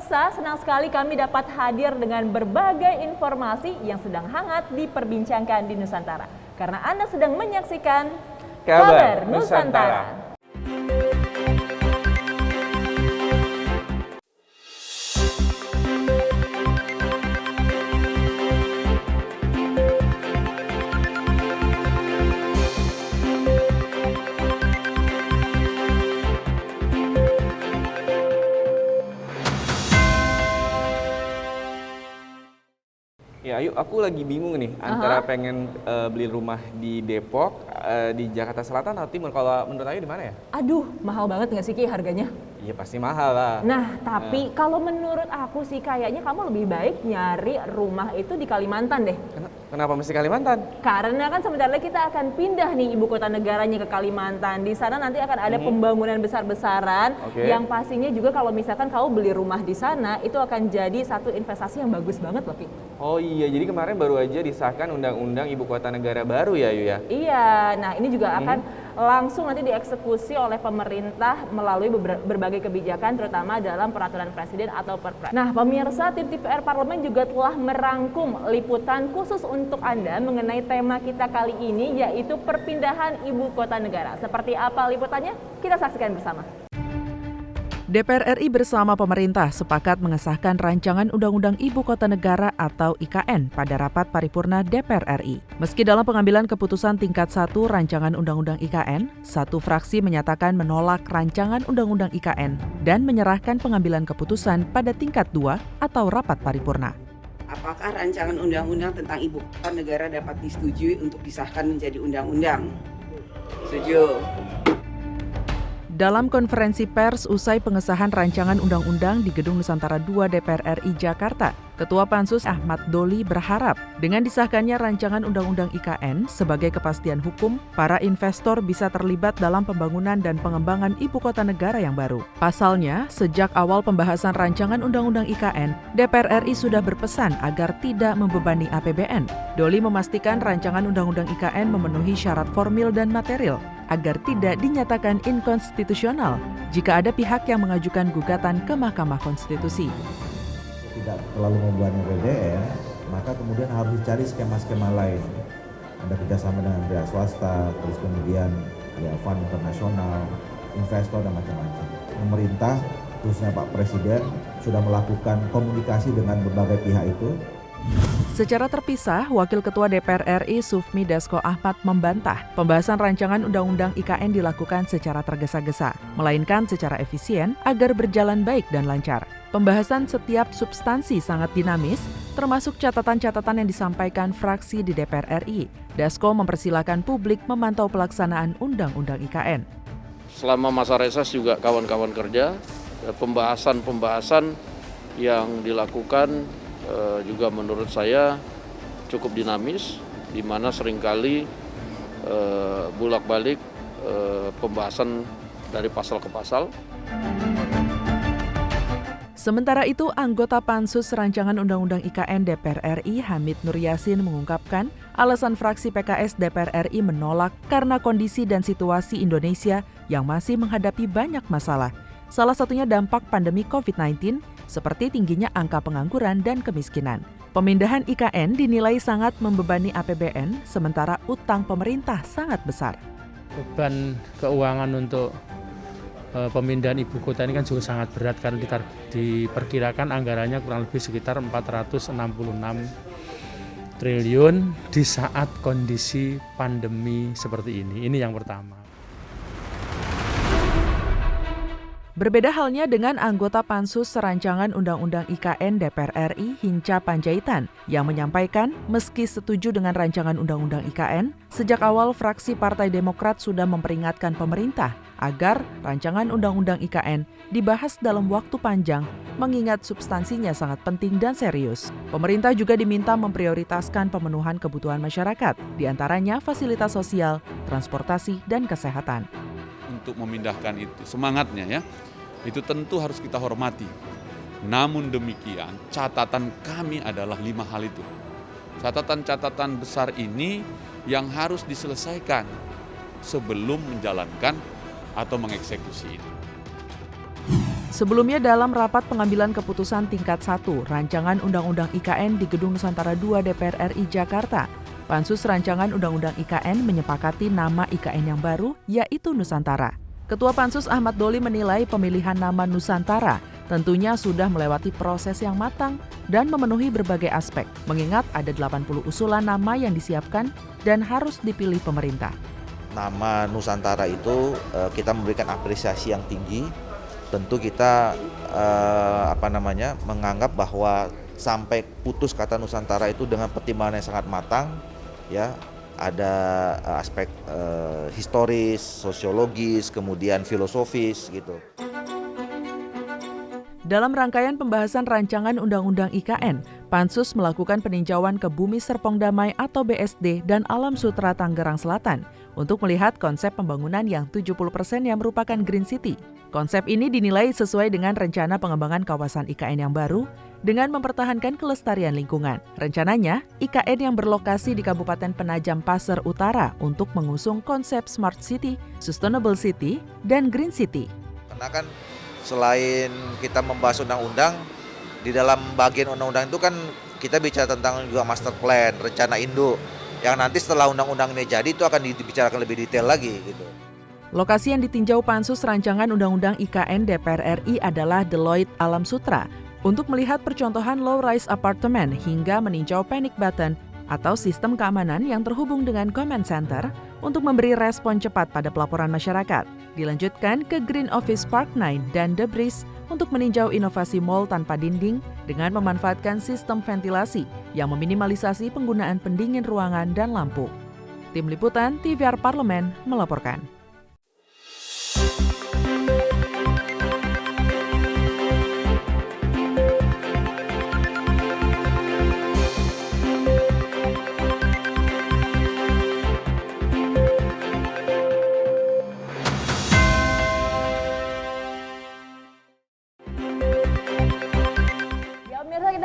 pemirsa, senang sekali kami dapat hadir dengan berbagai informasi yang sedang hangat diperbincangkan di Nusantara. Karena Anda sedang menyaksikan Kabar Nusantara. Ya, Ayu, aku lagi bingung nih antara pengen beli rumah di Depok, di Jakarta Selatan atau Timur. Kalau menurut Ayu di mana ya? Aduh, mahal banget nggak sih Ki harganya? Iya pasti mahal lah. Nah, tapi kalau menurut aku sih kayaknya kamu lebih baik nyari rumah itu di Kalimantan deh. Kenapa mesti Kalimantan? Karena kan sebentar lagi kita akan pindah nih ibu kota negaranya ke Kalimantan. Di sana nanti akan ada pembangunan besar-besaran yang pastinya juga kalau misalkan kamu beli rumah di sana itu akan jadi satu investasi yang bagus banget loh, Ki. Oh iya, jadi kemarin baru aja disahkan undang-undang ibu kota negara baru ya, Ayu ya? Iya, nah ini juga akan langsung nanti dieksekusi oleh pemerintah melalui berbagai kebijakan terutama dalam peraturan presiden atau perpres. Nah, pemirsa, tim TVR Parlemen juga telah merangkum liputan khusus untuk Anda mengenai tema kita kali ini yaitu perpindahan ibu kota negara. Seperti apa liputannya? Kita saksikan bersama. DPR RI bersama pemerintah sepakat mengesahkan rancangan Undang-Undang Ibu Kota Negara atau IKN pada rapat paripurna DPR RI. Meski dalam pengambilan keputusan tingkat 1 rancangan Undang-Undang IKN, satu fraksi menyatakan menolak rancangan Undang-Undang IKN dan menyerahkan pengambilan keputusan pada tingkat 2 atau rapat paripurna. Apakah rancangan undang-undang tentang ibu kota negara dapat disetujui untuk disahkan menjadi undang-undang? Setuju. Dalam konferensi pers usai pengesahan rancangan undang-undang di Gedung Nusantara II DPR RI Jakarta, Ketua Pansus Ahmad Doli berharap dengan disahkannya rancangan Undang-Undang IKN sebagai kepastian hukum, para investor bisa terlibat dalam pembangunan dan pengembangan ibu kota negara yang baru. Pasalnya, sejak awal pembahasan rancangan Undang-Undang IKN, DPR RI sudah berpesan agar tidak membebani APBN. Doli memastikan rancangan Undang-Undang IKN memenuhi syarat formil dan material agar tidak dinyatakan inkonstitusional jika ada pihak yang mengajukan gugatan ke Mahkamah Konstitusi. Tidak terlalu membebani APBN, maka kemudian harus dicari skema-skema lain. Ada kerjasama dengan pihak swasta, terus kemudian ya fund internasional, investor dan macam-macam. Pemerintah, khususnya Pak Presiden, sudah melakukan komunikasi dengan berbagai pihak itu. Secara terpisah, Wakil Ketua DPR RI Sufmi Dasko Ahmad membantah pembahasan rancangan Undang-Undang IKN dilakukan secara tergesa-gesa, melainkan secara efisien agar berjalan baik dan lancar. Pembahasan setiap substansi sangat dinamis, termasuk catatan-catatan yang disampaikan fraksi di DPR RI. Dasko mempersilahkan publik memantau pelaksanaan Undang-Undang IKN. Selama masa reses juga kawan-kawan kerja, pembahasan-pembahasan yang dilakukan juga menurut saya cukup dinamis, di mana seringkali bolak-balik pembahasan dari pasal ke pasal. Sementara itu, anggota Pansus Rancangan Undang-Undang IKN DPR RI Hamid Nur Yassin mengungkapkan alasan fraksi PKS DPR RI menolak karena kondisi dan situasi Indonesia yang masih menghadapi banyak masalah. Salah satunya dampak pandemi COVID-19 seperti tingginya angka pengangguran dan kemiskinan. Pemindahan IKN dinilai sangat membebani APBN, sementara utang pemerintah sangat besar. Beban keuangan untuk pemindahan ibu kota ini kan juga sangat berat karena kita diperkirakan anggarannya kurang lebih sekitar 466 triliun di saat kondisi pandemi seperti ini. Ini yang pertama. Berbeda halnya dengan anggota Pansus Rancangan Undang-Undang IKN DPR RI Hinca Panjaitan yang menyampaikan meski setuju dengan rancangan Undang-Undang IKN, sejak awal fraksi Partai Demokrat sudah memperingatkan pemerintah agar rancangan Undang-Undang IKN dibahas dalam waktu panjang mengingat substansinya sangat penting dan serius. Pemerintah juga diminta memprioritaskan pemenuhan kebutuhan masyarakat, diantaranya fasilitas sosial, transportasi, dan kesehatan. Untuk memindahkan itu, semangatnya ya, itu tentu harus kita hormati. Namun demikian, catatan kami adalah 5 hal itu. Catatan-catatan besar ini yang harus diselesaikan sebelum menjalankan atau mengeksekusi ini. Sebelumnya dalam rapat pengambilan keputusan tingkat 1 Rancangan Undang-Undang IKN di Gedung Nusantara 2 DPR RI Jakarta, Pansus Rancangan Undang-Undang IKN menyepakati nama IKN yang baru, yaitu Nusantara. Ketua Pansus Ahmad Doli menilai pemilihan nama Nusantara tentunya sudah melewati proses yang matang dan memenuhi berbagai aspek, mengingat ada 80 usulan nama yang disiapkan dan harus dipilih pemerintah. Nama Nusantara itu kita memberikan apresiasi yang tinggi. Tentu kita menganggap bahwa sampai putus kata Nusantara itu dengan pertimbangan yang sangat matang, ya. Ada aspek historis, sosiologis, kemudian filosofis gitu. Dalam rangkaian pembahasan rancangan Undang-Undang IKN, Pansus melakukan peninjauan ke Bumi Serpong Damai atau BSD dan Alam Sutra Tangerang Selatan untuk melihat konsep pembangunan yang 70% yang merupakan Green City. Konsep ini dinilai sesuai dengan rencana pengembangan kawasan IKN yang baru dengan mempertahankan kelestarian lingkungan. Rencananya, IKN yang berlokasi di Kabupaten Penajam Pasir Utara untuk mengusung konsep Smart City, Sustainable City, dan Green City. Karena kan selain kita membahas undang-undang, di dalam bagian undang-undang itu kan kita bicara tentang juga master plan, rencana induk, yang nanti setelah undang-undang ini jadi itu akan dibicarakan lebih detail lagi gitu. Lokasi yang ditinjau Pansus Rancangan Undang-Undang IKN DPR RI adalah Deloitte Alam Sutra untuk melihat percontohan low-rise apartemen hingga meninjau panic button atau sistem keamanan yang terhubung dengan command center untuk memberi respon cepat pada pelaporan masyarakat. Dilanjutkan ke Green Office Park 9 dan The Breeze untuk meninjau inovasi mall tanpa dinding dengan memanfaatkan sistem ventilasi yang meminimalisasi penggunaan pendingin ruangan dan lampu. Tim Liputan TVR Parlemen melaporkan.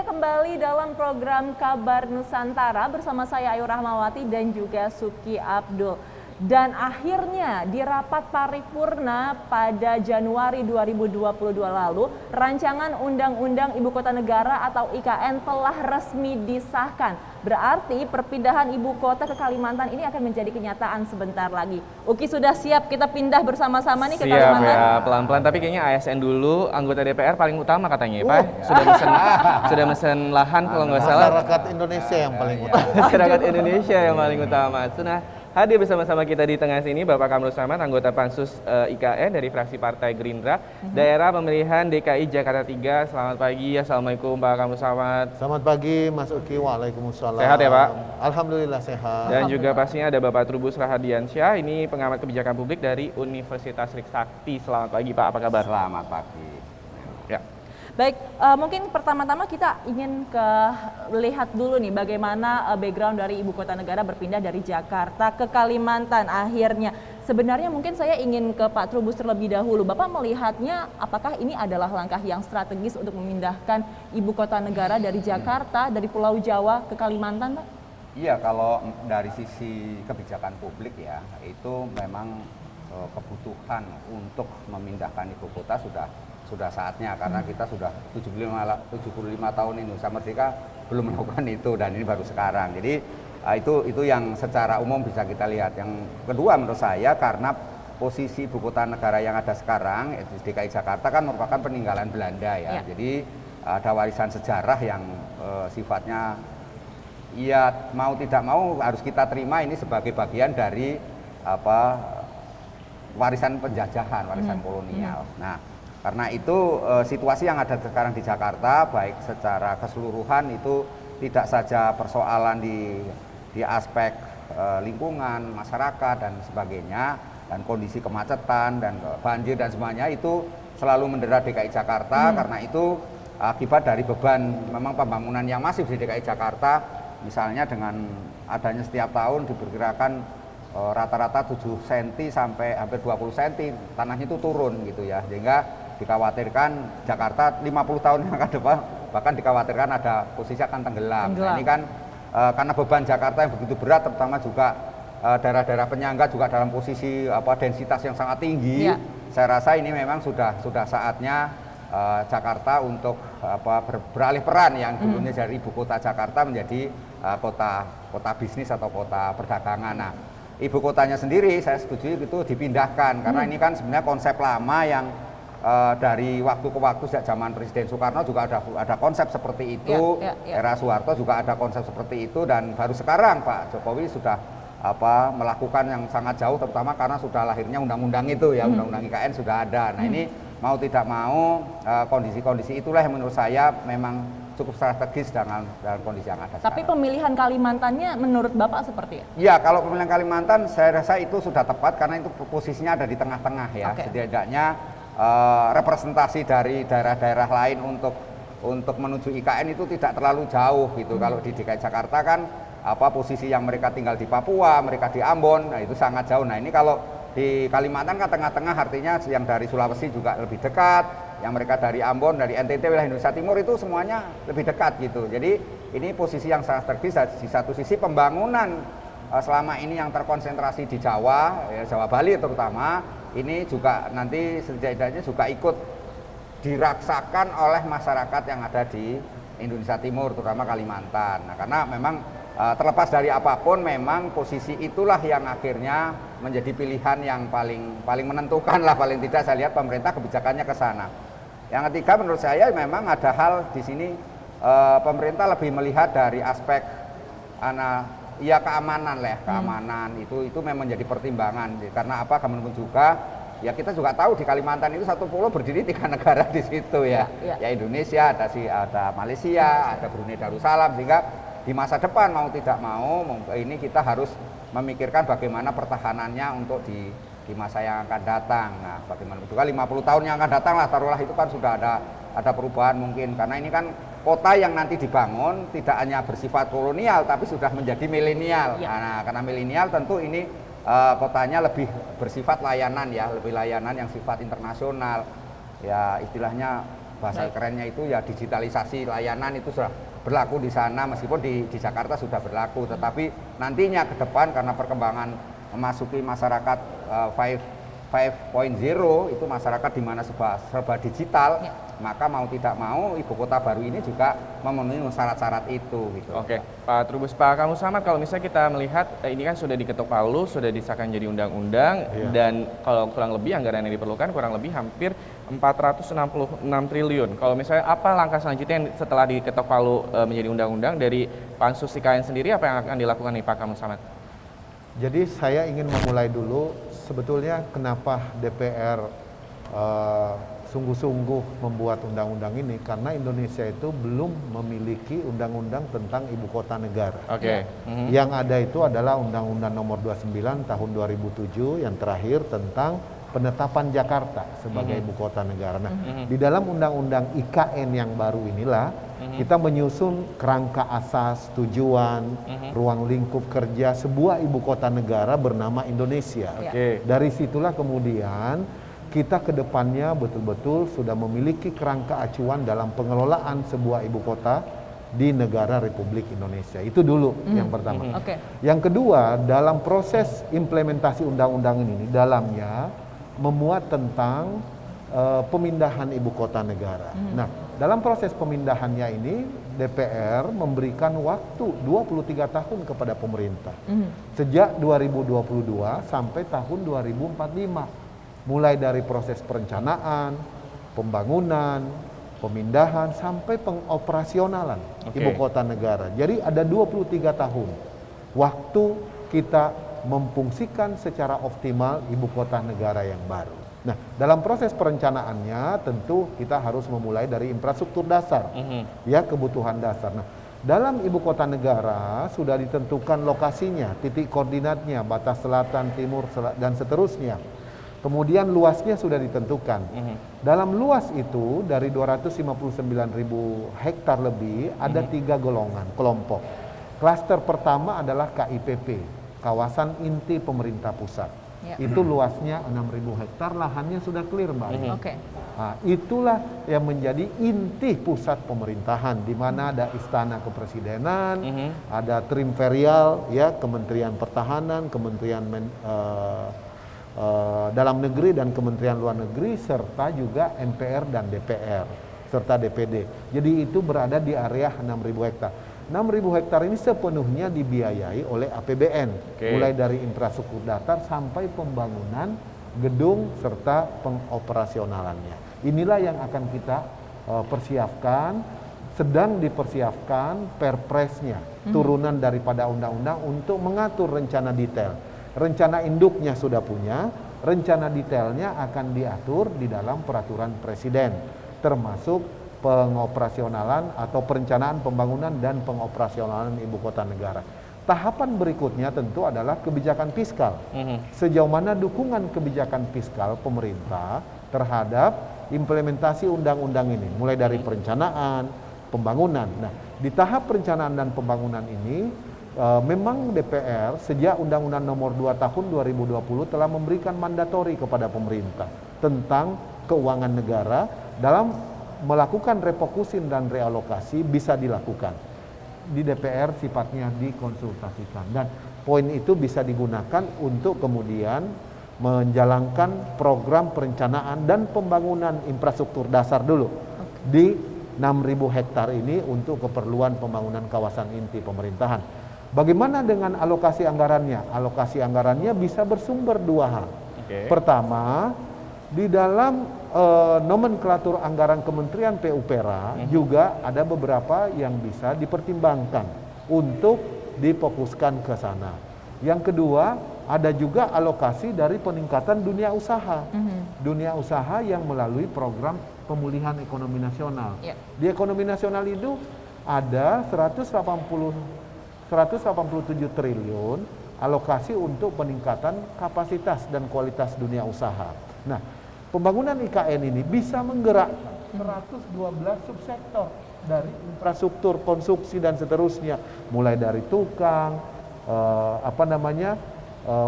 Kembali dalam program Kabar Nusantara bersama saya Ayu Rahmawati dan juga Suki Abdul. Dan akhirnya di rapat paripurna pada Januari 2022 lalu, rancangan Undang-Undang Ibu Kota Negara atau IKN telah resmi disahkan. Berarti perpindahan ibu kota ke Kalimantan ini akan menjadi kenyataan sebentar lagi. Uki sudah siap kita pindah bersama-sama nih ke Kalimantan? Siap ya, pelan-pelan. Tapi kayaknya ASN dulu, anggota DPR paling utama katanya ya Pak. Sudah mesen lahan kalau nggak salah. Masyarakat Indonesia yang paling utama. Masyarakat Indonesia yang paling utama. Sudah hadir bersama-sama kita di tengah sini Bapak Kamrul Samad, anggota Pansus IKN dari fraksi Partai Gerindra, Daerah Pemilihan DKI Jakarta 3. Selamat pagi, Assalamualaikum Pak Kamrul Samad. Selamat pagi Mas Uki, waalaikumsalam. Sehat ya Pak? Alhamdulillah sehat. Dan juga pastinya ada Bapak Trubus Rahadiansyah, ini pengamat kebijakan publik dari Universitas Trisakti. Selamat pagi Pak, apa kabar? Selamat pagi. Ya. Baik, mungkin pertama-tama kita ingin lihat dulu nih bagaimana background dari ibu kota negara berpindah dari Jakarta ke Kalimantan akhirnya. Sebenarnya mungkin saya ingin ke Pak Trubus terlebih dahulu. Bapak melihatnya apakah ini adalah langkah yang strategis untuk memindahkan ibu kota negara dari Jakarta, dari Pulau Jawa ke Kalimantan, Pak? Iya, kalau dari sisi kebijakan publik ya, itu memang kebutuhan untuk memindahkan ibu kota sudah saatnya, karena kita sudah 75 tahun Indonesia Merdeka belum melakukan itu, dan ini baru sekarang. Jadi itu yang secara umum bisa kita lihat. Yang kedua menurut saya, karena posisi ibu kota negara yang ada sekarang DKI Jakarta kan merupakan peninggalan Belanda ya. Jadi ada warisan sejarah yang sifatnya ya mau tidak mau harus kita terima ini sebagai bagian dari warisan penjajahan, warisan kolonial. Nah, karena itu situasi yang ada sekarang di Jakarta baik secara keseluruhan itu tidak saja persoalan di aspek lingkungan, masyarakat dan sebagainya, dan kondisi kemacetan dan banjir dan semuanya itu selalu mendera DKI Jakarta. Karena itu akibat dari beban memang pembangunan yang masif di DKI Jakarta, misalnya dengan adanya setiap tahun diperkirakan rata-rata 7 cm sampai hampir 20 cm tanahnya itu turun gitu ya, sehingga dikhawatirkan Jakarta 50 tahun yang akan depan bahkan dikhawatirkan ada posisi akan tenggelam. Nah, ini kan karena beban Jakarta yang begitu berat, terutama juga daerah-daerah penyangga juga dalam posisi densitas yang sangat tinggi. Saya rasa ini memang sudah saatnya Jakarta untuk beralih peran yang dulunya dari ibu kota Jakarta menjadi kota bisnis atau kota perdagangan. Nah, ibu kotanya sendiri saya setuju itu dipindahkan karena ini kan sebenarnya konsep lama yang dari waktu ke waktu sejak zaman Presiden Soekarno juga ada konsep seperti itu, era Soeharto juga ada konsep seperti itu, dan baru sekarang Pak Jokowi sudah melakukan yang sangat jauh, terutama karena sudah lahirnya undang-undang itu ya, undang-undang IKN sudah ada. Nah ini mau tidak mau kondisi-kondisi itulah yang menurut saya memang cukup strategis dalam kondisi yang ada. Tapi sekarang. pemilihan Kalimantannya menurut Bapak seperti ya? Ya, kalau pemilihan Kalimantan saya rasa itu sudah tepat karena itu posisinya ada di tengah-tengah ya. Setidaknya representasi dari daerah-daerah lain untuk menuju IKN itu tidak terlalu jauh gitu. Kalau di DKI Jakarta kan posisi yang mereka tinggal di Papua, mereka di Ambon, nah itu sangat jauh. Nah ini kalau di Kalimantan kan tengah-tengah, artinya yang dari Sulawesi juga lebih dekat, yang mereka dari Ambon, dari NTT, wilayah Indonesia Timur itu semuanya lebih dekat gitu. Jadi ini posisi yang sangat strategis. Di satu sisi pembangunan selama ini yang terkonsentrasi di Jawa, ya, Jawa Bali terutama, ini juga nanti setidaknya juga ikut dirasakan oleh masyarakat yang ada di Indonesia Timur, terutama Kalimantan. Nah, karena memang terlepas dari apapun, memang posisi itulah yang akhirnya menjadi pilihan yang paling menentukan lah, paling tidak saya lihat pemerintah kebijakannya ke sana. Yang ketiga menurut saya memang ada hal di sini pemerintah lebih melihat dari aspek keamanan lah, keamanan itu memang menjadi pertimbangan. Karena apa? Kemudian juga ya kita juga tahu di Kalimantan itu satu pulau berdiri 3 negara di situ ya. Ya Indonesia, ada Malaysia, ada Brunei Darussalam, sehingga di masa depan mau tidak mau ini kita harus memikirkan bagaimana pertahanannya untuk di masa yang akan datang. Nah, bagaimana juga 50 tahun yang akan datang lah, taruhlah itu kan sudah ada perubahan mungkin, karena ini kan kota yang nanti dibangun tidak hanya bersifat kolonial tapi sudah menjadi milenial. Nah, karena milenial tentu ini kotanya lebih bersifat layanan ya, lebih layanan yang sifat internasional. Ya istilahnya bahasa kerennya itu ya digitalisasi layanan itu sudah berlaku di sana, meskipun di Jakarta sudah berlaku, tetapi nantinya ke depan karena perkembangan memasuki masyarakat 5.0 itu masyarakat di mana serba digital, maka mau tidak mau ibu kota baru ini juga memenuhi syarat-syarat itu gitu. Oke, Pak Trubus, Pak Kamru Samad, kalau misalnya kita melihat ini kan sudah diketok palu, sudah disahkan jadi undang-undang, dan kalau kurang lebih anggaran yang diperlukan kurang lebih hampir 466 triliun. Kalau misalnya apa langkah selanjutnya yang setelah diketok palu menjadi undang-undang dari Pansus IKN sendiri, apa yang akan dilakukan nih Pak Kamru Samad? Jadi saya ingin memulai dulu sebetulnya kenapa DPR sungguh-sungguh membuat undang-undang ini, karena Indonesia itu belum memiliki undang-undang tentang ibu kota negara. Yang ada itu adalah Undang-Undang Nomor 29 Tahun 2007 yang terakhir tentang penetapan Jakarta sebagai ibu kota negara. Nah, di dalam Undang-Undang IKN yang baru inilah kita menyusun kerangka asas, tujuan, ruang lingkup kerja sebuah ibu kota negara bernama Indonesia. Dari situlah kemudian kita ke depannya betul-betul sudah memiliki kerangka acuan dalam pengelolaan sebuah ibu kota di negara Republik Indonesia. Itu dulu yang pertama. Yang kedua, dalam proses implementasi undang-undang ini, dalamnya memuat tentang pemindahan ibu kota negara. Nah, dalam proses pemindahannya ini DPR memberikan waktu 23 tahun kepada pemerintah. Sejak 2022 sampai tahun 2045. Mulai dari proses perencanaan, pembangunan, pemindahan sampai pengoperasionalan ibu kota negara. Jadi ada 23 tahun waktu kita memfungsikan secara optimal ibu kota negara yang baru. Nah, dalam proses perencanaannya tentu kita harus memulai dari infrastruktur dasar, ya, kebutuhan dasar. Nah, dalam ibu kota negara sudah ditentukan lokasinya, titik koordinatnya, batas selatan, timur, dan seterusnya. Kemudian luasnya sudah ditentukan. Dalam luas itu dari 259.000 hektar lebih ada 3 golongan, kelompok. Klaster pertama adalah KIPP, kawasan inti pemerintah pusat. Itu luasnya 6.000 hektar, lahannya sudah clear, Mbak. Nah, itulah yang menjadi inti pusat pemerintahan, di mana ada istana kepresidenan, ada trimferial, ya, Kementerian Pertahanan, Kementerian Dalam Negeri dan Kementerian Luar Negeri, serta juga MPR dan DPR, serta DPD. Jadi itu berada di area 6.000 hektar. 6.000 hektar ini sepenuhnya dibiayai oleh APBN, mulai dari infrastruktur datar sampai pembangunan gedung serta pengoperasionalannya. Inilah yang akan kita persiapkan, sedang dipersiapkan perpresnya, turunan daripada undang-undang untuk mengatur rencana detail. Rencana induknya sudah punya, rencana detailnya akan diatur di dalam peraturan presiden, termasuk pengoperasionalan atau perencanaan pembangunan dan pengoperasionalan ibu kota negara. Tahapan berikutnya tentu adalah kebijakan fiskal. Sejauh mana dukungan kebijakan fiskal pemerintah terhadap implementasi undang-undang ini, mulai dari perencanaan, pembangunan. Nah, di tahap perencanaan dan pembangunan ini, memang DPR sejak Undang-Undang Nomor 2 Tahun 2020 telah memberikan mandatori kepada pemerintah tentang keuangan negara dalam melakukan refokusin dan realokasi bisa dilakukan. Di DPR sifatnya dikonsultasikan dan poin itu bisa digunakan untuk kemudian menjalankan program perencanaan dan pembangunan infrastruktur dasar dulu di 6.000 hektar ini untuk keperluan pembangunan kawasan inti pemerintahan. Bagaimana dengan alokasi anggarannya? Alokasi anggarannya bisa bersumber dua hal. Pertama, di dalam nomenklatur anggaran Kementerian PUPera juga ada beberapa yang bisa dipertimbangkan untuk difokuskan ke sana. Yang kedua, ada juga alokasi dari peningkatan dunia usaha. Dunia usaha yang melalui program pemulihan ekonomi nasional. Di ekonomi nasional itu ada 187 triliun alokasi untuk peningkatan kapasitas dan kualitas dunia usaha. Nah, pembangunan IKN ini bisa menggerakkan 112 subsektor dari infrastruktur, konstruksi dan seterusnya, mulai dari tukang,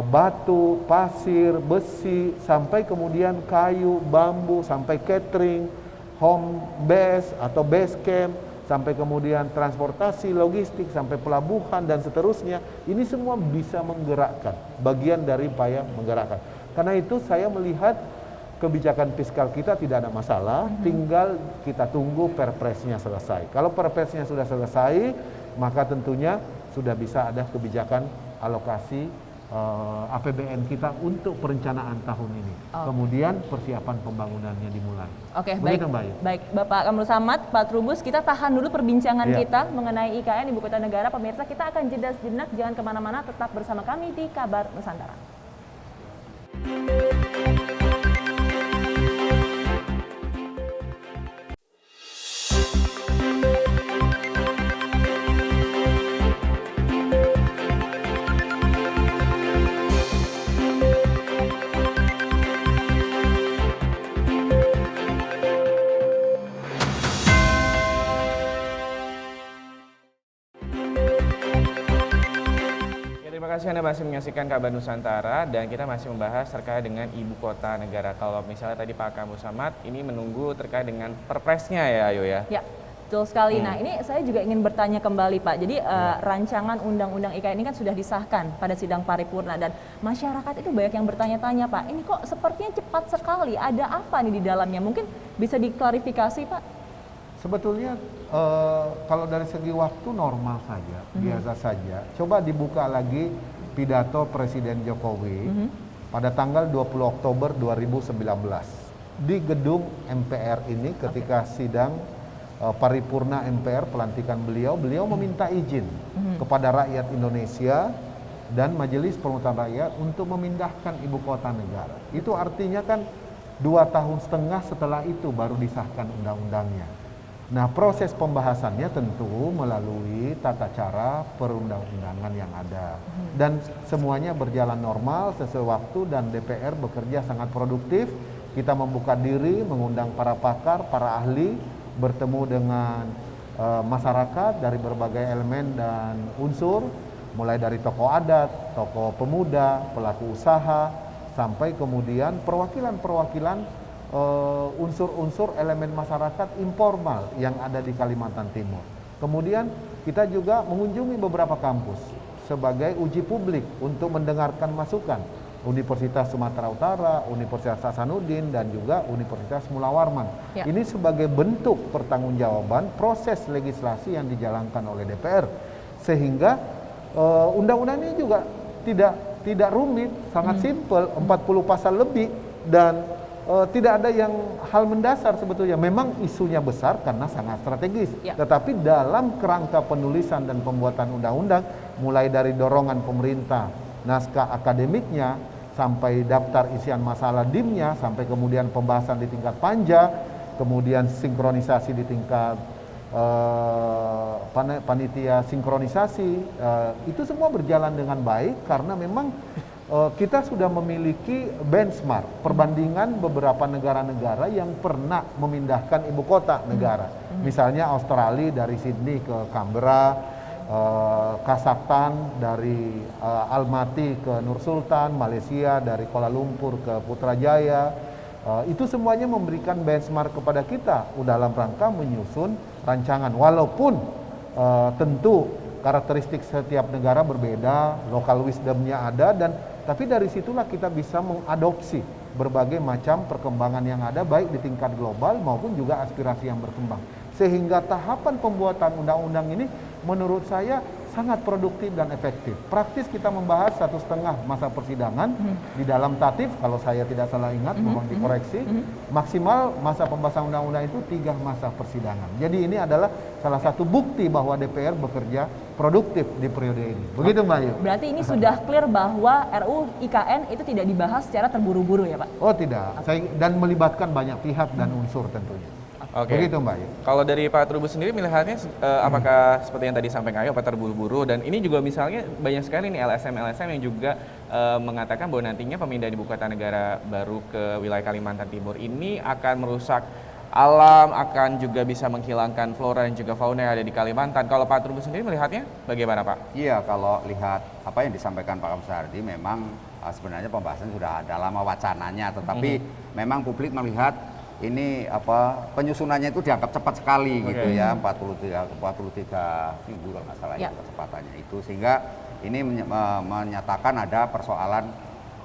batu, pasir, besi, sampai kemudian kayu, bambu, sampai catering, home base atau base camp, sampai kemudian transportasi, logistik, sampai pelabuhan dan seterusnya. Ini semua bisa menggerakkan, bagian dari upaya menggerakkan. Karena itu saya melihat kebijakan fiskal kita tidak ada masalah, tinggal kita tunggu perpresnya selesai. Kalau perpresnya sudah selesai, maka tentunya sudah bisa ada kebijakan alokasi APBN kita untuk perencanaan tahun ini. Kemudian persiapan pembangunannya dimulai. Baik Bapak Kamrul Samad, Pak Trubus, kita tahan dulu perbincangan kita mengenai IKN Ibu Kota Negara. Pemirsa, kita akan jeda sejenak, jangan kemana-mana, tetap bersama kami di Kabar Nusantara. Terima kasih Anda masih menyaksikan Kabar Nusantara dan kita masih membahas terkait dengan Ibu Kota Negara. Kalau misalnya tadi Pak Kamrul Samad ini menunggu terkait dengan perpresnya ya Ayu ya? Ya, betul sekali. Nah ini saya juga ingin bertanya kembali Pak. Jadi rancangan Undang-Undang IKN ini kan sudah disahkan pada sidang paripurna dan masyarakat itu banyak yang bertanya-tanya Pak. Ini kok sepertinya cepat sekali, ada apa nih di dalamnya? Mungkin bisa diklarifikasi Pak? Sebetulnya kalau dari segi waktu normal saja, biasa saja. Coba dibuka lagi pidato Presiden Jokowi pada tanggal 20 Oktober 2019 di gedung MPR ini ketika sidang paripurna MPR pelantikan beliau meminta izin kepada rakyat Indonesia dan Majelis Permusyawaratan Rakyat untuk memindahkan ibu kota negara. Itu artinya kan 2,5 tahun setelah itu baru disahkan undang-undangnya. Nah, proses pembahasannya tentu melalui tata cara perundang-undangan yang ada. Dan semuanya berjalan normal sesuai waktu dan DPR bekerja sangat produktif. Kita membuka diri, mengundang para pakar, para ahli, bertemu dengan masyarakat dari berbagai elemen dan unsur, mulai dari tokoh adat, tokoh pemuda, pelaku usaha, sampai kemudian perwakilan-perwakilan unsur-unsur elemen masyarakat informal yang ada di Kalimantan Timur. Kemudian kita juga mengunjungi beberapa kampus sebagai uji publik untuk mendengarkan masukan Universitas Sumatera Utara, Universitas Hasanuddin, dan juga Universitas Mula Warman. Ya. Ini sebagai bentuk pertanggungjawaban proses legislasi yang dijalankan oleh DPR, sehingga undang-undang ini juga tidak rumit, sangat simpel, 40 pasal lebih, dan tidak ada yang hal mendasar sebetulnya. Memang isunya besar karena sangat strategis, tetapi dalam kerangka penulisan dan pembuatan undang-undang, mulai dari dorongan pemerintah, naskah akademiknya, sampai daftar isian masalah DIM-nya, sampai kemudian pembahasan di tingkat panja, kemudian sinkronisasi di tingkat panitia sinkronisasi, itu semua berjalan dengan baik karena memang kita sudah memiliki benchmark perbandingan beberapa negara-negara yang pernah memindahkan ibu kota negara. Misalnya Australia dari Sydney ke Canberra, Kazakhstan dari Almaty ke Nur Sultan, Malaysia dari Kuala Lumpur ke Putrajaya. Itu semuanya memberikan benchmark kepada kita dalam rangka menyusun rancangan. Walaupun tentu karakteristik setiap negara berbeda, local wisdomnya ada, tapi dari situlah kita bisa mengadopsi berbagai macam perkembangan yang ada, baik di tingkat global maupun juga aspirasi yang berkembang. Sehingga tahapan pembuatan undang-undang ini menurut saya sangat produktif dan efektif. Praktis kita membahas 1,5 masa persidangan di dalam tatip, kalau saya tidak salah ingat, mohon dikoreksi. Maksimal masa pembahasan undang-undang itu 3 masa persidangan. Jadi ini adalah salah satu bukti bahwa DPR bekerja produktif di periode ini. Begitu Mbak Ayu. Berarti ini sudah clear bahwa RUU IKN itu tidak dibahas secara terburu-buru ya Pak? Oh tidak, dan melibatkan banyak pihak dan unsur tentunya. Oke. Begitu Mbak Ayu. Kalau dari Pak Trubus sendiri melihatnya apakah seperti yang tadi sampaikan Ayu, apa terburu-buru, dan ini juga misalnya banyak sekali nih LSM yang juga mengatakan bahwa nantinya pemindahan ibu kota negara baru ke wilayah Kalimantan Timur ini akan merusak alam, akan juga bisa menghilangkan flora dan juga fauna yang ada di Kalimantan. Kalau Pak Trubus sendiri melihatnya bagaimana Pak? Iya, kalau lihat apa yang disampaikan Pak Kamsardi, memang sebenarnya pembahasan sudah ada lama wacananya, tetapi memang publik melihat ini penyusunannya itu dianggap cepat sekali gitu ya, 43 minggu kalau nggak salah itu kecepatannya itu, sehingga ini menyatakan ada persoalan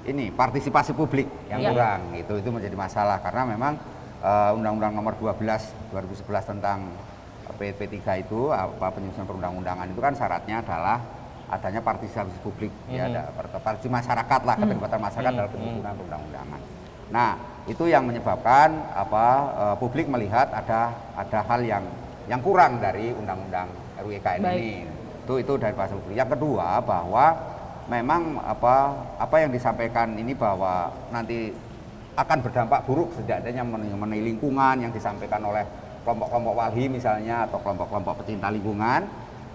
ini partisipasi publik yang kurang, itu menjadi masalah karena memang Undang-Undang Nomor 12 2011 tentang PP3 itu penyusunan perundang-undangan itu kan syaratnya adalah adanya partisipasi publik, ya ada partisipasi masyarakat lah, keterlibatan masyarakat dalam penyusunan perundang-undangan. Nah, itu yang menyebabkan publik melihat ada hal yang kurang dari undang-undang RUU IKN ini. Itu dari bahasa publik. Yang kedua, bahwa memang apa yang disampaikan ini bahwa nanti akan berdampak buruk setidaknya mengenai lingkungan yang disampaikan oleh kelompok-kelompok walhi misalnya atau kelompok-kelompok pecinta lingkungan.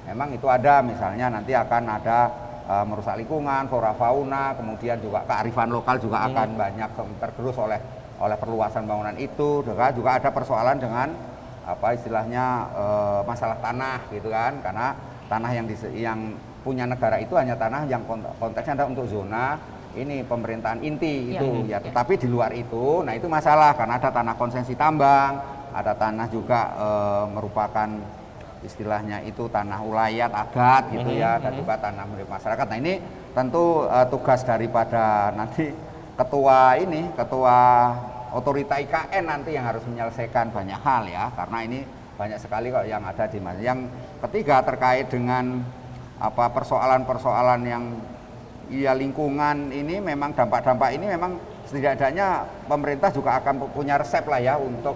Memang itu ada, misalnya nanti akan ada merusak lingkungan, flora fauna, kemudian juga kearifan lokal juga akan banyak tergerus oleh perluasan bangunan itu. Juga ada persoalan dengan istilahnya masalah tanah gitu kan, karena tanah yang punya negara itu hanya tanah yang konteksnya ada untuk zona ini pemerintahan inti itu ya. Tetapi di luar itu, nah itu masalah karena ada tanah konsesi tambang, ada tanah juga merupakan istilahnya itu tanah ulayat adat gitu ya, dan juga tanah milik masyarakat. Nah ini tentu tugas daripada nanti ketua otorita IKN nanti yang harus menyelesaikan banyak hal ya, karena ini banyak sekali kok yang ada di mana. Yang ketiga terkait dengan persoalan-persoalan yang lingkungan ini, memang dampak-dampak ini memang setidaknya pemerintah juga akan punya resep lah ya untuk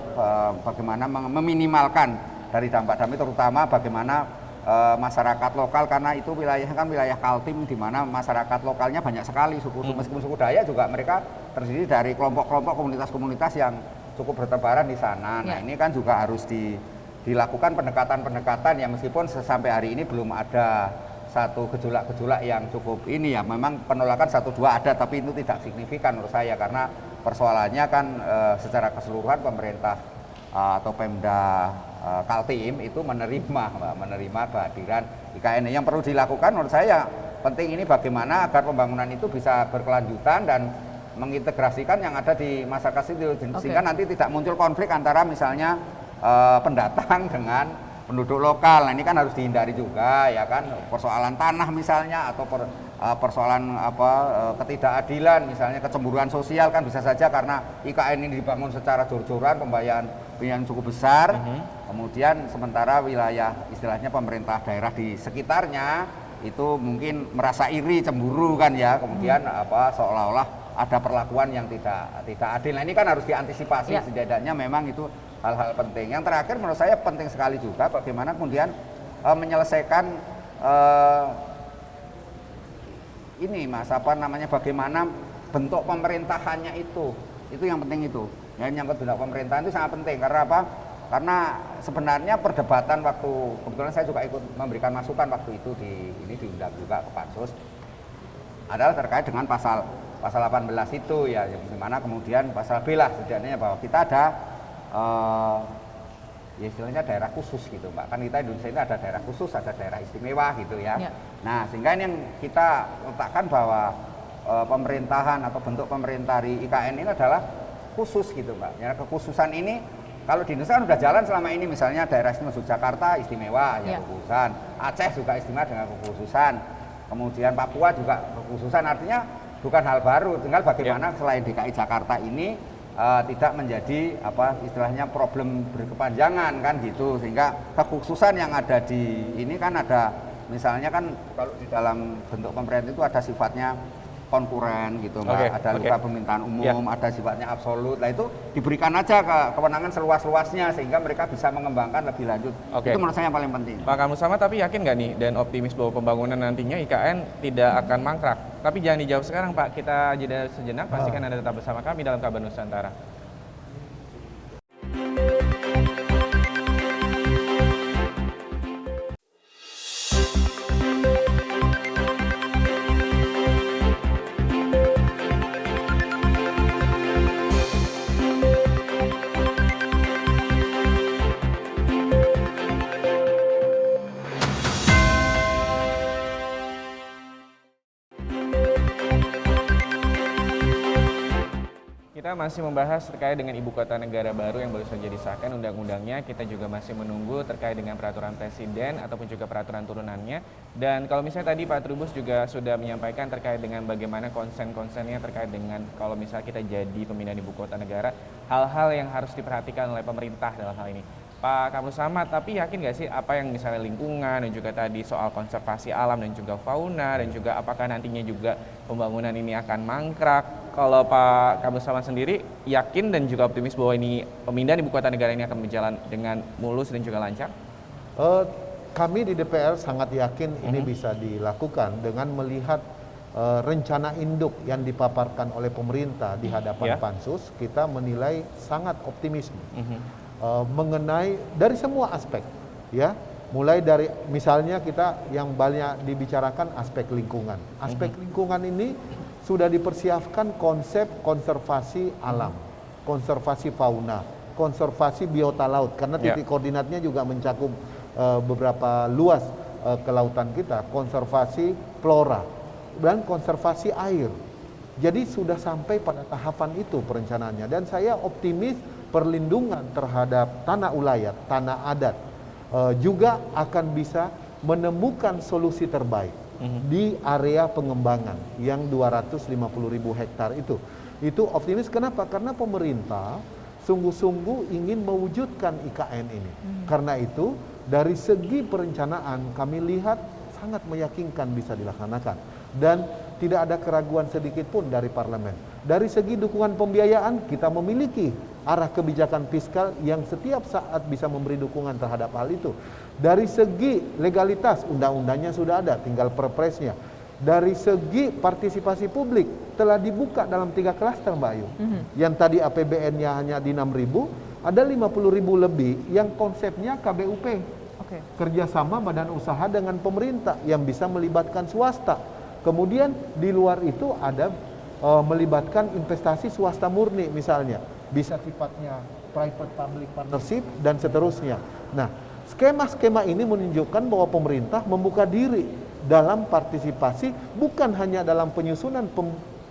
bagaimana meminimalkan dari dampak-dampak, terutama bagaimana masyarakat lokal, karena itu wilayahnya kan wilayah Kaltim di mana masyarakat lokalnya banyak sekali meskipun suku Dayak juga mereka terdiri dari kelompok-kelompok komunitas-komunitas yang cukup bertebaran di sana. Nah ini kan juga harus dilakukan pendekatan-pendekatan yang meskipun sampai hari ini belum ada satu gejolak-gejolak yang cukup ini ya, memang penolakan 1-2 ada, tapi itu tidak signifikan menurut saya karena persoalannya kan secara keseluruhan pemerintah atau Pemda Kaltim itu menerima kehadiran IKN. Yang perlu dilakukan menurut saya penting ini bagaimana agar pembangunan itu bisa berkelanjutan dan mengintegrasikan yang ada di masyarakat itu, sehingga nanti tidak muncul konflik antara misalnya pendatang dengan penduduk lokal. Nah ini kan harus dihindari juga ya kan, persoalan tanah misalnya atau persoalan ketidakadilan, misalnya kecemburuan sosial kan bisa saja karena IKN ini dibangun secara jor-joran, pembiayaan cukup besar. Kemudian sementara wilayah istilahnya pemerintah daerah di sekitarnya itu mungkin merasa iri, cemburu kan ya, kemudian seolah-olah ada perlakuan yang tidak adil. Nah, ini kan harus diantisipasi, setidaknya memang itu hal-hal penting. Yang terakhir menurut saya penting sekali juga bagaimana kemudian menyelesaikan ini Mas, bagaimana bentuk pemerintahannya itu yang penting itu. Ya, menyangkut bentuk pemerintahan itu sangat penting karena apa? Karena sebenarnya perdebatan waktu, kebetulan saya juga ikut memberikan masukan waktu itu diundang juga ke Pansus, adalah terkait dengan pasal 18 itu ya, di mana kemudian pasal B lah setidaknya bahwa kita ada ya istilahnya daerah khusus gitu Mbak, kan kita Indonesia ini ada daerah khusus, ada daerah istimewa gitu ya. Nah sehingga ini yang kita letakkan bahwa pemerintahan atau bentuk pemerintah di IKN ini adalah khusus gitu Mbak. Ya, kekhususan ini kalau di Indonesia kan udah jalan selama ini, misalnya daerah istimewa Yogyakarta istimewa ya kekhususan, Aceh juga istimewa dengan kekhususan, kemudian Papua juga kekhususan, artinya bukan hal baru, tinggal bagaimana selain DKI Jakarta ini tidak menjadi istilahnya problem berkepanjangan kan gitu, sehingga kekhususan yang ada di ini kan ada, misalnya kan kalau di dalam bentuk pemerintah itu ada sifatnya konkuren gitu Mbak, ada permintaan umum, ada sifatnya absolut. Nah itu diberikan aja kewenangan seluas-luasnya sehingga mereka bisa mengembangkan lebih lanjut. Itu menurut saya yang paling penting. Pak Kamru Samad, tapi yakin nggak nih dan optimis bahwa pembangunan nantinya IKN tidak akan mangkrak? Tapi jangan dijawab sekarang Pak, kita jeda sejenak, pastikan Anda tetap bersama kami dalam Kabar Nusantara. Kita masih membahas terkait dengan ibu kota negara baru yang baru saja disahkan undang-undangnya. Kita juga masih menunggu terkait dengan peraturan presiden ataupun juga peraturan turunannya. Dan kalau misalnya tadi Pak Trubus juga sudah menyampaikan terkait dengan bagaimana konsen-konsennya terkait dengan kalau misalnya kita jadi pemindahan ibu kota negara, hal-hal yang harus diperhatikan oleh pemerintah dalam hal ini. Pak Kamru Samad, tapi yakin nggak sih apa yang misalnya lingkungan dan juga tadi soal konservasi alam dan juga fauna dan juga apakah nantinya juga pembangunan ini akan mangkrak? Kalau Pak Kamru Samad sendiri yakin dan juga optimis bahwa ini pemindahan ibu kota negara ini akan berjalan dengan mulus dan juga lancar? Kami di DPR sangat yakin ini bisa dilakukan dengan melihat rencana induk yang dipaparkan oleh pemerintah di hadapan Pansus. Kita menilai sangat optimisme. Mengenai dari semua aspek ya, mulai dari misalnya kita yang banyak dibicarakan aspek lingkungan. Aspek lingkungan ini sudah dipersiapkan konsep konservasi alam, konservasi fauna, konservasi biota laut karena titik koordinatnya juga mencakup beberapa luas kelautan kita, konservasi flora dan konservasi air. Jadi sudah sampai pada tahapan itu perencanaannya dan saya optimis perlindungan terhadap tanah ulayat, tanah adat juga akan bisa menemukan solusi terbaik di area pengembangan yang 250.000 hektar itu. Itu optimis kenapa? Karena pemerintah sungguh-sungguh ingin mewujudkan IKN ini. Karena itu dari segi perencanaan kami lihat sangat meyakinkan bisa dilaksanakan dan tidak ada keraguan sedikit pun dari parlemen. Dari segi dukungan pembiayaan kita memiliki arah kebijakan fiskal yang setiap saat bisa memberi dukungan terhadap hal itu. Dari segi legalitas undang-undangnya sudah ada, tinggal perpresnya. Dari segi partisipasi publik telah dibuka dalam 3 klaster Mbak Ayu. Yang tadi APBN-nya hanya di 6.000, ada 50.000 lebih yang konsepnya KBUP. Kerjasama badan usaha dengan pemerintah yang bisa melibatkan swasta. Kemudian di luar itu ada melibatkan investasi swasta murni misalnya, bisa sifatnya private public partnership dan seterusnya. Nah, skema-skema ini menunjukkan bahwa pemerintah membuka diri dalam partisipasi bukan hanya dalam penyusunan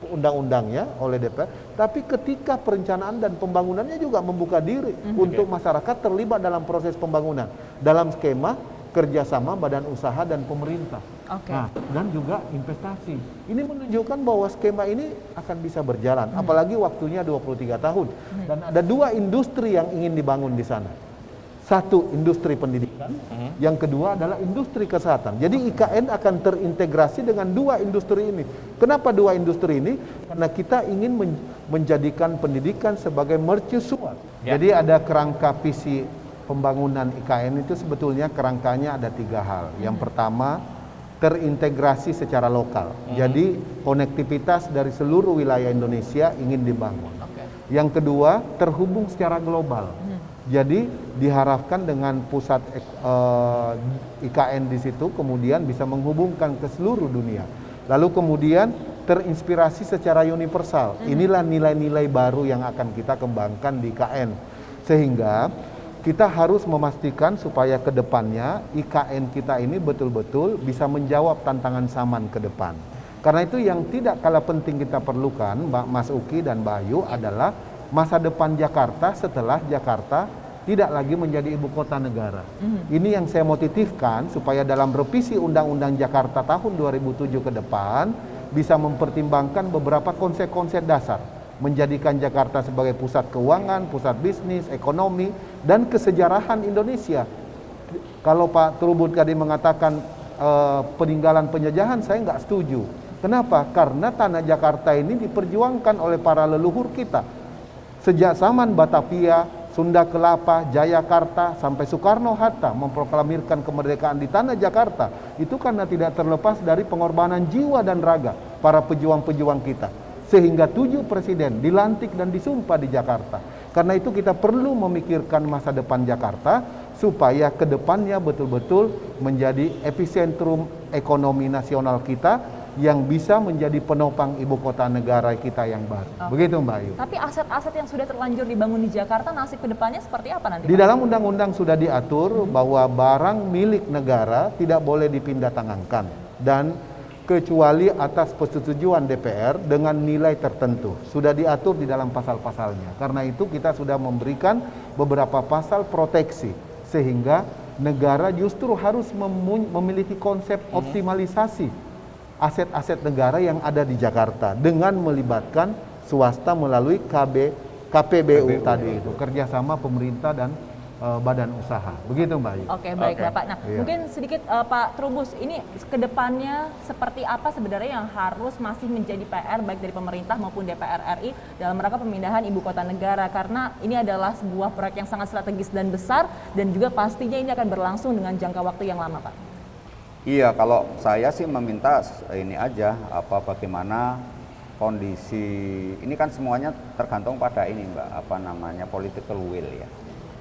undang-undangnya oleh DPR, tapi ketika perencanaan dan pembangunannya juga membuka diri untuk masyarakat terlibat dalam proses pembangunan dalam skema kerjasama badan usaha dan pemerintah. Nah, dan juga investasi. Ini menunjukkan bahwa skema ini akan bisa berjalan, apalagi waktunya 23 tahun. Dan ada 2 industri yang ingin dibangun di sana. Satu, industri pendidikan, yang kedua adalah industri kesehatan. Jadi IKN akan terintegrasi dengan 2 industri ini. Kenapa 2 industri ini? Karena kita ingin menjadikan pendidikan sebagai mercusuar. Jadi ada kerangka visi pembangunan IKN itu sebetulnya kerangkanya ada 3 hal. Yang pertama, terintegrasi secara lokal. Jadi konektivitas dari seluruh wilayah Indonesia ingin dibangun. Yang kedua, terhubung secara global. Jadi diharapkan dengan pusat IKN di situ kemudian bisa menghubungkan ke seluruh dunia. Lalu kemudian terinspirasi secara universal. Inilah nilai-nilai baru yang akan kita kembangkan di IKN. Sehingga kita harus memastikan supaya ke depannya IKN kita ini betul-betul bisa menjawab tantangan zaman ke depan. Karena itu yang tidak kalah penting kita perlukan, Mas Uki dan Mbak Ayu, adalah masa depan Jakarta setelah Jakarta tidak lagi menjadi ibu kota negara. Ini yang saya motivkan supaya dalam revisi Undang-Undang Jakarta tahun 2007 ke depan bisa mempertimbangkan beberapa konsep-konsep dasar. Menjadikan Jakarta sebagai pusat keuangan, pusat bisnis, ekonomi, dan kesejarahan Indonesia. Kalau Pak Trubus tadi mengatakan peninggalan penjajahan, saya nggak setuju. Kenapa? Karena tanah Jakarta ini diperjuangkan oleh para leluhur kita. Sejak zaman Batavia, Sunda Kelapa, Jayakarta, sampai Soekarno-Hatta memproklamirkan kemerdekaan di tanah Jakarta, itu karena tidak terlepas dari pengorbanan jiwa dan raga para pejuang-pejuang kita. Sehingga 7 presiden dilantik dan disumpah di Jakarta. Karena itu kita perlu memikirkan masa depan Jakarta supaya ke depannya betul-betul menjadi epicentrum ekonomi nasional kita yang bisa menjadi penopang ibu kota negara kita yang baru. Begitu Mbak Ayu. Tapi aset-aset yang sudah terlanjur dibangun di Jakarta, nasib ke depannya seperti apa nanti? Di dalam undang-undang sudah diatur bahwa barang milik negara tidak boleh dipindah tangankan. Dan kecuali atas persetujuan DPR dengan nilai tertentu. Sudah diatur di dalam pasal-pasalnya. Karena itu kita sudah memberikan beberapa pasal proteksi. Sehingga negara justru harus memiliki konsep optimalisasi aset-aset negara yang ada di Jakarta dengan melibatkan swasta melalui KPBU tadi itu, kerjasama pemerintah dan badan usaha. Begitu Mbak Ayu. Oke, baik Bapak. Nah, mungkin sedikit Pak Trubus, ini ke depannya seperti apa sebenarnya yang harus masih menjadi PR baik dari pemerintah maupun DPR RI dalam rangka pemindahan ibu kota negara, karena ini adalah sebuah proyek yang sangat strategis dan besar dan juga pastinya ini akan berlangsung dengan jangka waktu yang lama, Pak. Iya, kalau saya sih meminta ini aja, bagaimana kondisi ini kan semuanya tergantung pada ini Mbak, political will ya.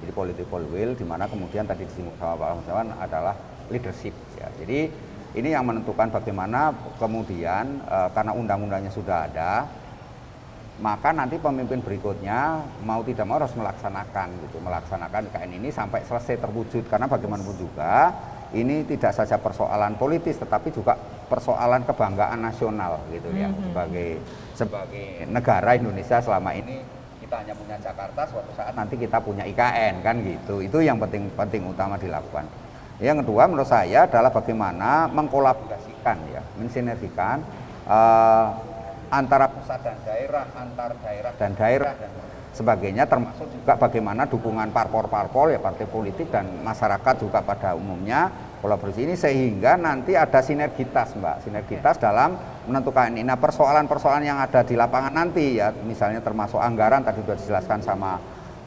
Jadi political will di mana kemudian tadi disinggung sama Pak Kamarsaman adalah leadership ya. Jadi ini yang menentukan bagaimana kemudian karena undang-undangnya sudah ada, maka nanti pemimpin berikutnya mau tidak mau harus melaksanakan IKN ini sampai selesai terwujud, karena bagaimanapun juga ini tidak saja persoalan politis tetapi juga persoalan kebanggaan nasional gitu ya. Sebagai negara Indonesia selama ini kita hanya punya Jakarta, suatu saat nanti kita punya IKN kan gitu. Itu yang penting utama dilakukan. Yang kedua menurut saya adalah bagaimana mengkolaborasikan ya, mensinergikan antara pusat dan daerah, antar daerah dan daerah dan sebagainya, termasuk juga bagaimana dukungan parpol-parpol ya, partai politik dan masyarakat juga pada umumnya kolaborasi ini sehingga nanti ada sinergitas Mbak, sinergitas dalam menentukan ini. Nah, persoalan-persoalan yang ada di lapangan nanti ya, misalnya termasuk anggaran tadi sudah dijelaskan sama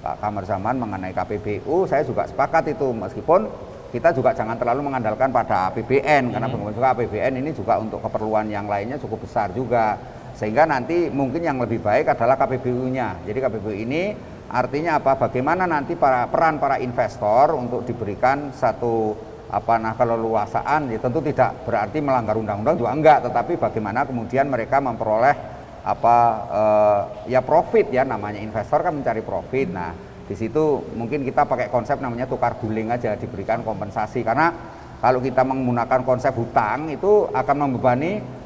Pak Kamarsaman mengenai KPBU, saya juga sepakat itu, meskipun kita juga jangan terlalu mengandalkan pada APBN karena bagaimana juga APBN ini juga untuk keperluan yang lainnya cukup besar juga. Sehingga nanti mungkin yang lebih baik adalah KPBU-nya. Jadi KPBU ini artinya apa? Bagaimana nanti peran para investor untuk diberikan satu keleluasaan, ya tentu tidak berarti melanggar undang-undang juga enggak, tetapi bagaimana kemudian mereka memperoleh profit ya, namanya investor kan mencari profit. Nah, di situ mungkin kita pakai konsep namanya tukar guling aja, diberikan kompensasi, karena kalau kita menggunakan konsep hutang itu akan membebani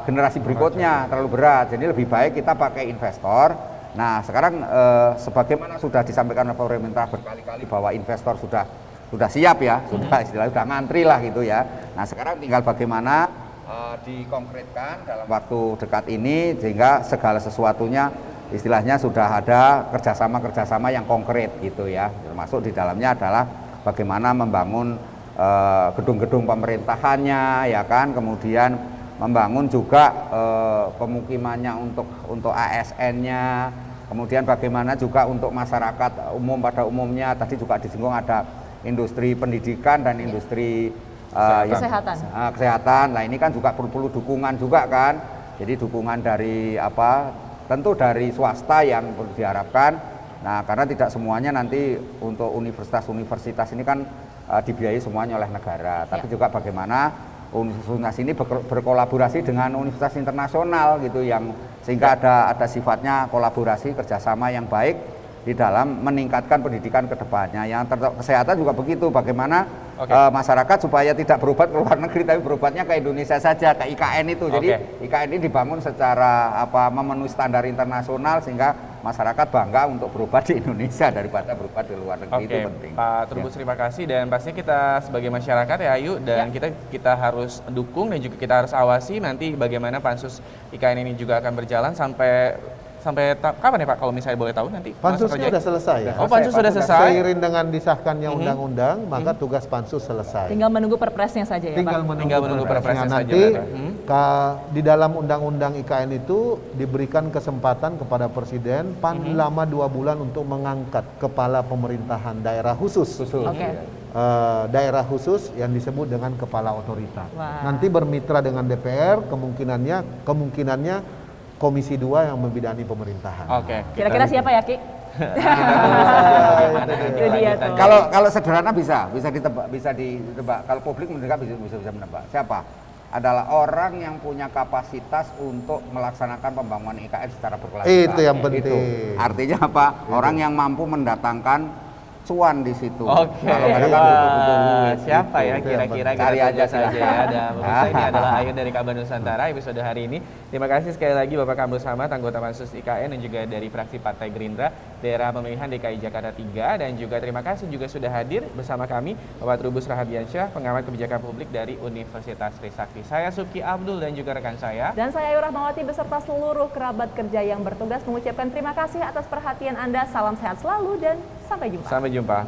generasi berikutnya terlalu berat. Jadi lebih baik kita pakai investor. Nah, sekarang sebagaimana sudah disampaikan oleh pemerintah berkali-kali bahwa investor sudah sudah siap ya, sudah istilahnya sudah ngantri lah gitu ya. Nah sekarang tinggal bagaimana dikonkretkan dalam waktu dekat ini sehingga segala sesuatunya istilahnya sudah ada kerjasama yang konkret gitu ya. Termasuk di dalamnya adalah bagaimana membangun gedung-gedung pemerintahannya ya kan, kemudian membangun juga pemukimannya untuk ASN-nya, kemudian bagaimana juga untuk masyarakat umum pada umumnya. Tadi juga disinggung ada industri pendidikan dan industri kesehatan. Nah ini kan juga perlu dukungan juga kan. Jadi dukungan dari tentu dari swasta yang diharapkan. Nah karena tidak semuanya nanti untuk universitas-universitas ini kan dibiayai semuanya oleh negara. Tapi juga bagaimana universitas ini berkolaborasi dengan universitas internasional gitu yang sehingga ada sifatnya kolaborasi kerjasama yang baik di dalam meningkatkan pendidikan ke depannya. Yang kesehatan juga begitu, bagaimana masyarakat supaya tidak berobat ke luar negeri tapi berobatnya ke Indonesia saja, ke IKN itu. Jadi IKN ini dibangun secara memenuhi standar internasional sehingga masyarakat bangga untuk berobat di Indonesia daripada berobat di luar negeri. Itu penting. Pak Trubus terima kasih, dan pastinya kita sebagai masyarakat ya Ayu dan kita harus dukung dan juga kita harus awasi nanti bagaimana pansus IKN ini juga akan berjalan sampai kapan ya Pak, kalau misalnya boleh tahu nanti? Pansusnya sudah selesai ya. Oh, pansus sudah selesai. Seiring dengan disahkannya undang-undang, maka tugas pansus selesai. Tinggal menunggu perpresnya saja ya Tinggal Pak? menunggu perpresnya saja. Nanti di dalam undang-undang IKN itu diberikan kesempatan kepada Presiden paling lama 2 bulan untuk mengangkat kepala pemerintahan daerah khusus. Daerah khusus yang disebut dengan kepala otorita. Nanti bermitra dengan DPR, kemungkinannya Komisi 2 yang membidani pemerintahan. Kira-kira siapa ya Ki? Kalau sederhana bisa ditebak. Kalau publik mendengar bisa menebak. Siapa? Adalah orang yang punya kapasitas untuk melaksanakan pembangunan IKN secara berkelanjutan. Itu yang penting. Itu. Artinya apa? Orang yang mampu mendatangkan cuan di situ. Siapa ya kira-kira cari aja saja ya. Dan pemirsa, ini adalah Ayu dari Kabar Nusantara episode hari ini. Terima kasih sekali lagi Bapak Kamrul Samad, anggota Pansus IKN dan juga dari fraksi Partai Gerindra Daerah Pemilihan DKI Jakarta 3, dan juga terima kasih juga sudah hadir bersama kami Bapak Trubus Rahadiansyah, pengamat kebijakan publik dari Universitas Trisakti. Saya Suki Abdul dan juga rekan saya. Dan saya Ayu Rahmawati beserta seluruh kerabat kerja yang bertugas mengucapkan terima kasih atas perhatian Anda. Salam sehat selalu dan sampai jumpa. Sampai jumpa.